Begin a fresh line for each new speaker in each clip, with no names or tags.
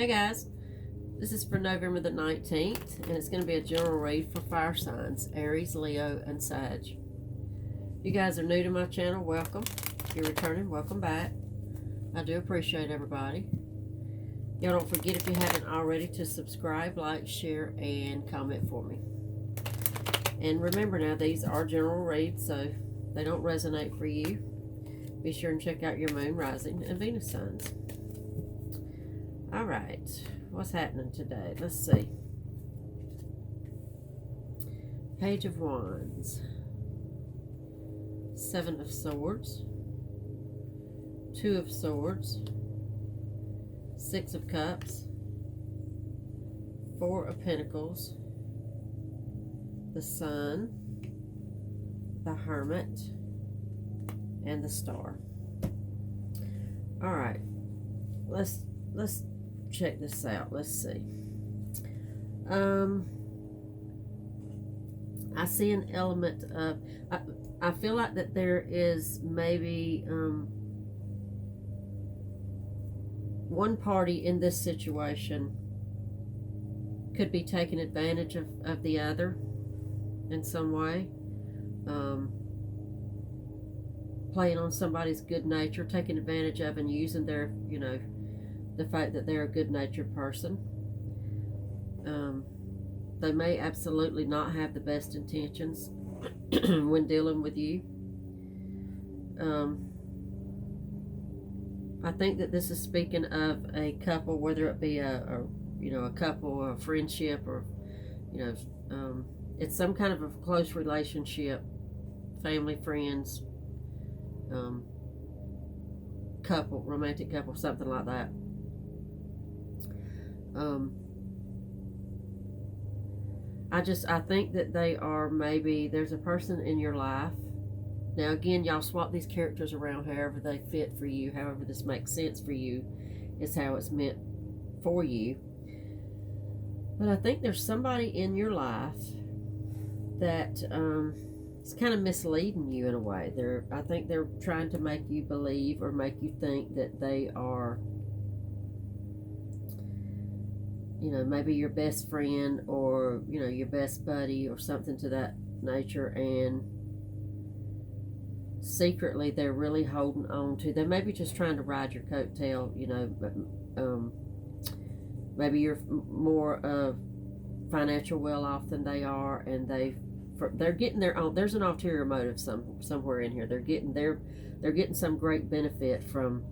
Hey guys, this is for November the 19th, and it's going to be a general read for fire signs, Aries, Leo, and Sag. If you guys are new to my channel, welcome. If you're returning, welcome back. I do appreciate everybody. Y'all don't forget, if you haven't already, to subscribe, like, share, and comment for me. And remember now, these are general reads, so they don't resonate for you. Be sure and check out your moon, rising, and Venus signs. All right, what's happening today? Let's see. Page of Wands, Seven of Swords, Two of Swords, Six of Cups, Four of Pentacles, the Sun, the Hermit, and the Star. All right, let's check this out. Let's see. I see an element of, I feel like that there is maybe one party in this situation could be taking advantage of the other in some way, playing on somebody's good nature, taking advantage of and using their, the fact that they're a good-natured person. They may absolutely not have the best intentions when dealing with you. I think that this is speaking of a couple, whether it be a couple, a friendship, or it's some kind of a close relationship, family, friends, couple, romantic couple, something like that. I think that they are, maybe there's a person in your life. Now again, y'all swap these characters around however they fit for you, however this makes sense for you is how it's meant for you. But I think there's somebody in your life that is kind of misleading you in a way. I think they're trying to make you believe or make you think that they are, maybe your best friend or, your best buddy or something to that nature, and secretly they're really holding on to, they may be just trying to ride your coattail, but maybe you're more financial well off than they are, and they're getting their own, there's an ulterior motive somewhere in here. They're getting some great benefit from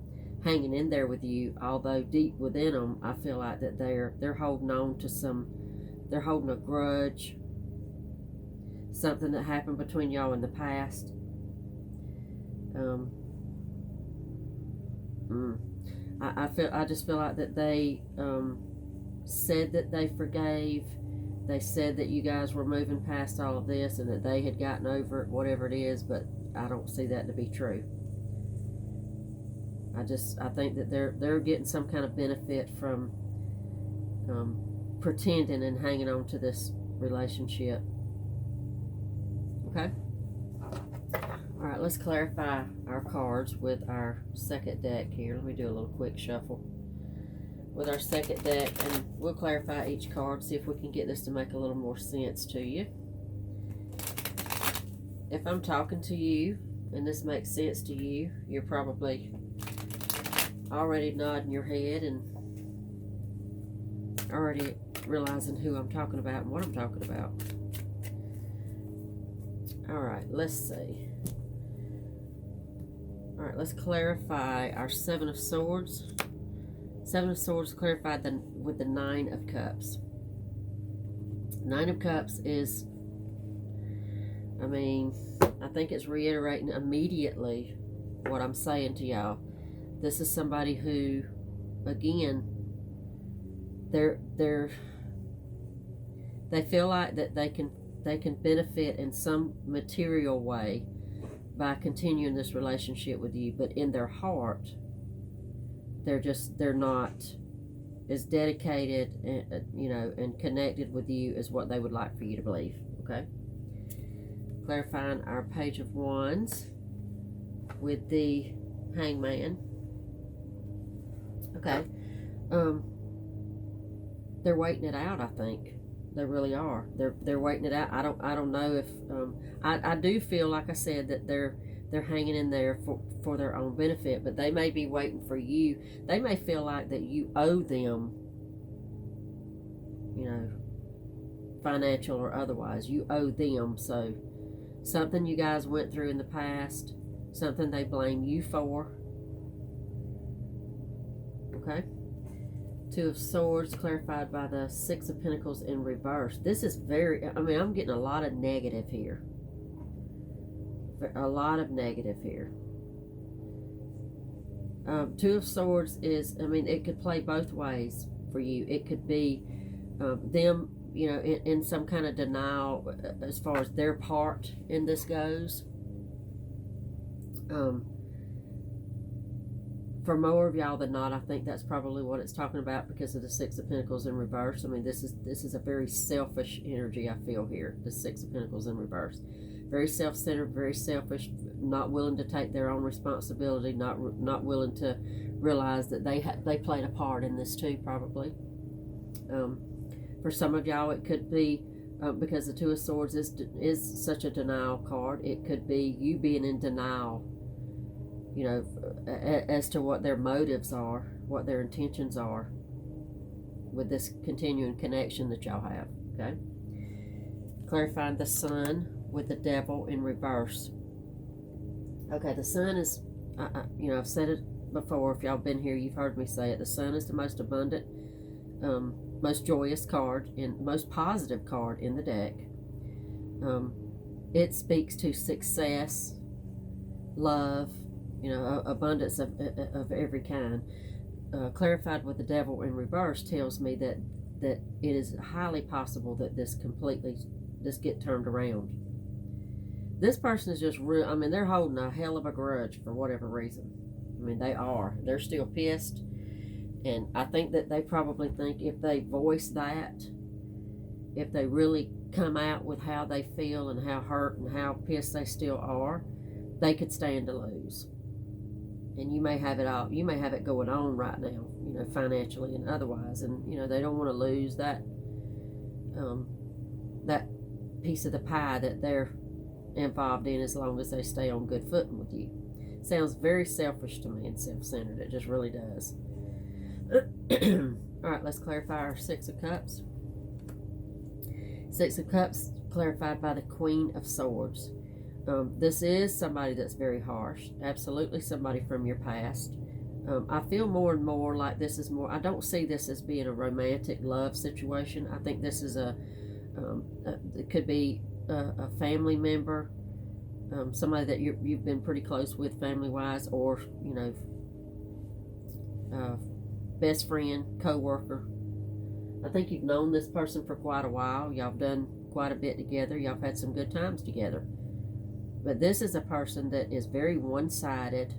hanging in there with you, although deep within them, I feel like that they're holding on to they're holding a grudge, something that happened between y'all in the past. I just feel like that they said that they forgave. They said that you guys were moving past all of this and that they had gotten over it, whatever it is, but I don't see that to be true. I think that they're getting some kind of benefit from pretending and hanging on to this relationship. Okay? All right, let's clarify our cards with our second deck here. Let me do a little quick shuffle with our second deck, and we'll clarify each card, see if we can get this to make a little more sense to you. If I'm talking to you and this makes sense to you, you're probably already nodding your head and already realizing who I'm talking about and what I'm talking about. All right, let's see. All right, let's clarify our Seven of Swords. Seven of Swords clarified with the Nine of Cups. Nine of Cups is, I think it's reiterating immediately what I'm saying to y'all. This is somebody who, again, they feel like that they can benefit in some material way by continuing this relationship with you, but in their heart, they're not as dedicated and, and connected with you as what they would like for you to believe. Okay, clarifying our Page of Wands with the Hangman. Okay. they're waiting it out. I think they really are. They're waiting it out. I don't know if I do feel, like I said, that they're hanging in there for their own benefit, but they may be waiting for you. They may feel like that you owe them, you know, financial or otherwise. You owe them. So something you guys went through in the past, something they blame you for. Okay. Two of Swords clarified by the Six of Pentacles in reverse. This is very, I mean, I'm getting a lot of negative here. A lot of negative here. Two of Swords is, I mean, it could play both ways for you. It could be them, you know, in some kind of denial as far as their part in this goes. For more of y'all than not, I think that's probably what it's talking about because of the Six of Pentacles in reverse. I mean, this is a very selfish energy I feel here. The Six of Pentacles in reverse, very self-centered, very selfish, not willing to take their own responsibility, not willing to realize that they played a part in this too, probably. For some of y'all, it could be because the Two of Swords is such a denial card. It could be you being in denial, you know, as to what their motives are, what their intentions are with this continuing connection that y'all have. Okay, clarifying the Sun with the Devil in reverse. Okay, the Sun is, you know, I've said it before. If y'all been here, you've heard me say it. The Sun is the most abundant, most joyous card, and most positive card in the deck. It speaks to success, love, you know, abundance of every kind. Clarified with the Devil in reverse tells me that it is highly possible that this get turned around. This person is just real, I mean, they're holding a hell of a grudge for whatever reason. I mean, they're still pissed, and I think that they probably think if they voice that, if they really come out with how they feel and how hurt and how pissed they still are, they could stand to lose. And you may have it going on right now, you know, financially and otherwise, and you know they don't want to lose that that piece of the pie that they're involved in as long as they stay on good footing with you. Sounds very selfish to me and self-centered. It just really does. All right, let's clarify our Six of Cups. Six of Cups clarified by the Queen of Swords. This is somebody that's very harsh. Absolutely somebody from your past. I feel more and more like this is more, I don't see this as being a romantic love situation. I think this is it could be a family member, somebody that you've been pretty close with family-wise, or, you know, best friend, co-worker. I think you've known this person for quite a while. Y'all have done quite a bit together. Y'all have had some good times together. But this is a person that is very one-sided.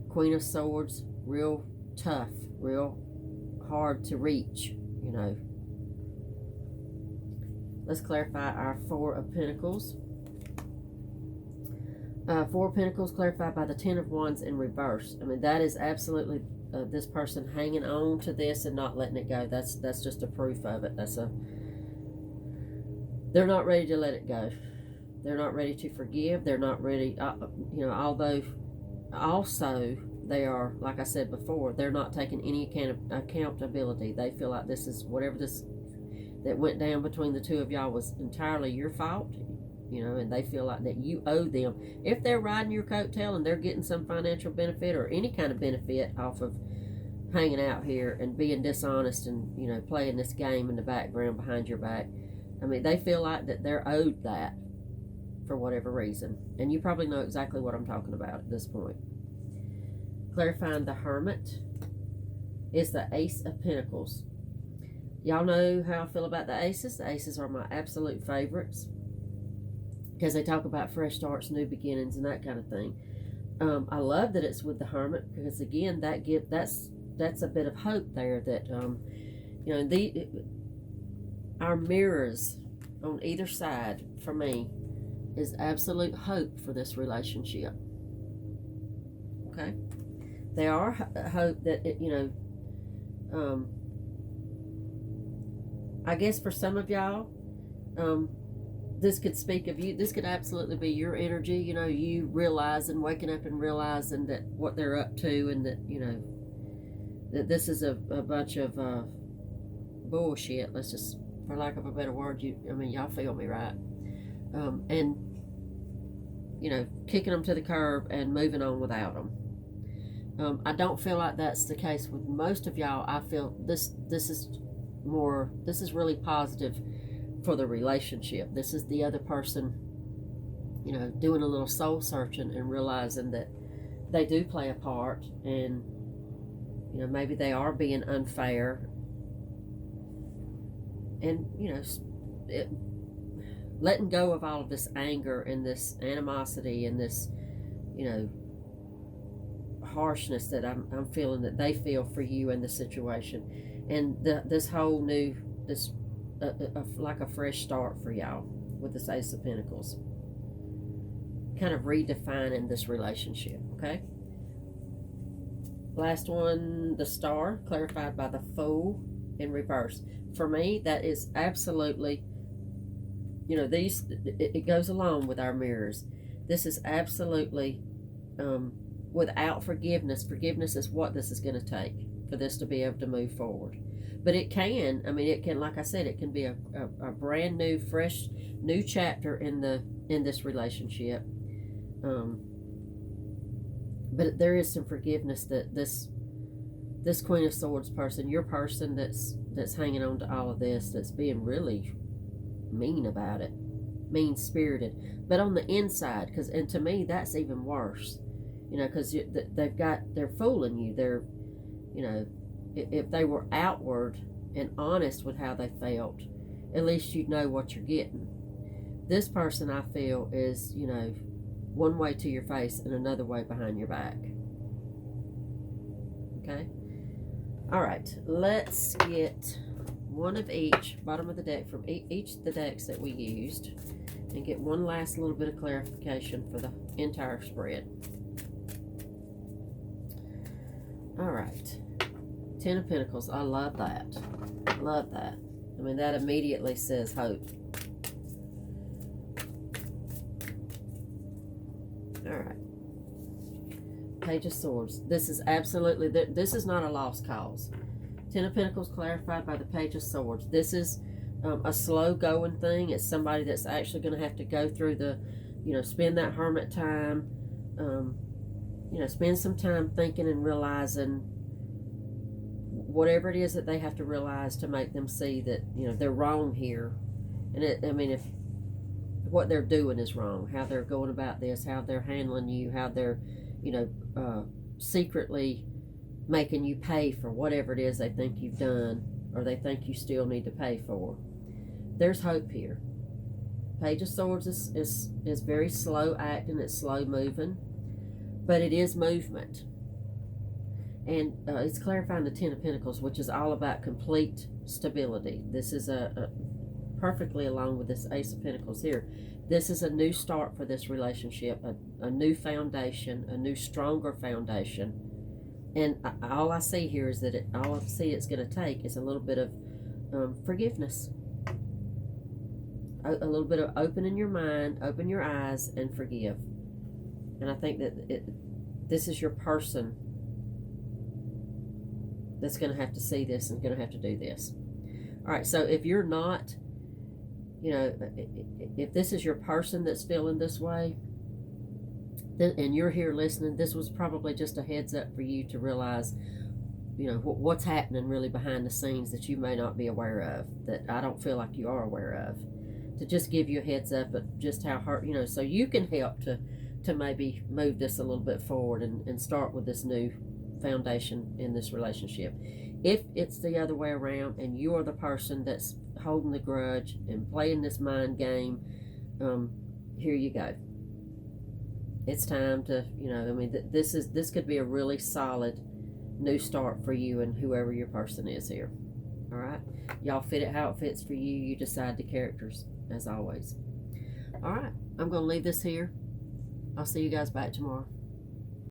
Queen of Swords, real tough, real hard to reach, you know. Let's clarify our Four of Pentacles. Four of Pentacles clarified by the Ten of Wands in reverse. I mean, that is absolutely this person hanging on to this and not letting it go. That's just a proof of it. They're not ready to let it go. They're not ready to forgive. They're not ready, you know, although also they are, like I said before, they're not taking any accountability. They feel like this is whatever this that went down between the two of y'all was entirely your fault, you know, and they feel like that you owe them. If they're riding your coattail and they're getting some financial benefit or any kind of benefit off of hanging out here and being dishonest and, you know, playing this game in the background behind your back, I mean, they feel like that they're owed that for whatever reason. And you probably know exactly what I'm talking about at this point. Clarifying the Hermit is the Ace of Pentacles. Y'all know how I feel about the Aces. The Aces are my absolute favorites because they talk about fresh starts, new beginnings, and that kind of thing. I love that it's with the Hermit because, again, that's a bit of hope there that, you know, our mirrors on either side, for me, is absolute hope for this relationship. Okay? They are hope that, you know, I guess for some of y'all, this could speak of you. This could absolutely be your energy, you know, you realizing, waking up and realizing that what they're up to, and that, you know, that this is a bunch of bullshit. Let's just, for lack of a better word, y'all feel me, right? And, you know, kicking them to the curb and moving on without them. I don't feel like that's the case with most of y'all. I feel this is really positive for the relationship. This is the other person, you know, doing a little soul searching and realizing that they do play a part, and, you know, maybe they are being unfair, and, you know, letting go of all of this anger and this animosity and this, you know, harshness that I'm feeling that they feel for you in the situation, and this whole new, this like a fresh start for y'all with this Ace of Pentacles, kind of redefining this relationship. Okay, last one, the Star, clarified by the Fool in reverse. For me, that is absolutely, you know, it goes along with our mirrors. This is absolutely without forgiveness. Forgiveness is what this is going to take for this to be able to move forward. But it can, like I said, it can be a brand new, fresh, new chapter in this relationship. But there is some forgiveness that this Queen of Swords person, your person that's hanging on to all of this, that's being really mean about it, mean-spirited, but on the inside, and to me that's even worse, you know, because they're fooling you. They're, you know, if they were outward and honest with how they felt, at least you'd know what you're getting. This person, I feel, is, you know, one way to your face and another way behind your back. Okay, all right, let's get one of each, bottom of the deck, from each of the decks that we used, and get one last little bit of clarification for the entire spread. All right, Ten of Pentacles. I love that. Love that. I mean, that immediately says hope. All right. Page of Swords. This is absolutely, this is not a lost cause. Ten of Pentacles clarified by the Page of Swords. This is a slow going thing. It's somebody that's actually going to have to go through the, you know, spend that hermit time, you know, spend some time thinking and realizing whatever it is that they have to realize to make them see that, you know, they're wrong here. And if what they're doing is wrong, how they're going about this, how they're handling you, how they're, you know, secretly making you pay for whatever it is they think you've done, or they think you still need to pay for. There's hope here. Page of Swords is very slow acting, it's slow moving, but it is movement. And it's clarifying the Ten of Pentacles, which is all about complete stability. This is a perfectly along with this Ace of Pentacles here. This is a new start for this relationship, a new foundation, a new stronger foundation. And all I see here is that all I see it's going to take is a little bit of forgiveness. A little bit of opening your mind, open your eyes, and forgive. And I think that this is your person that's going to have to see this and going to have to do this. All right, so if you're not, you know, if this is your person that's feeling this way, and you're here listening, this was probably just a heads up for you to realize, you know, what's happening really behind the scenes that you may not be aware of, that I don't feel like you are aware of, to just give you a heads up of just how hurt, you know, so you can help to maybe move this a little bit forward and start with this new foundation in this relationship. If it's the other way around and you're the person that's holding the grudge and playing this mind game, here you go. It's time to, you know, I mean, this could be a really solid new start for you and whoever your person is here. All right, y'all fit it how it fits for you. You decide the characters, as always. All right, I'm going to leave this here. I'll see you guys back tomorrow.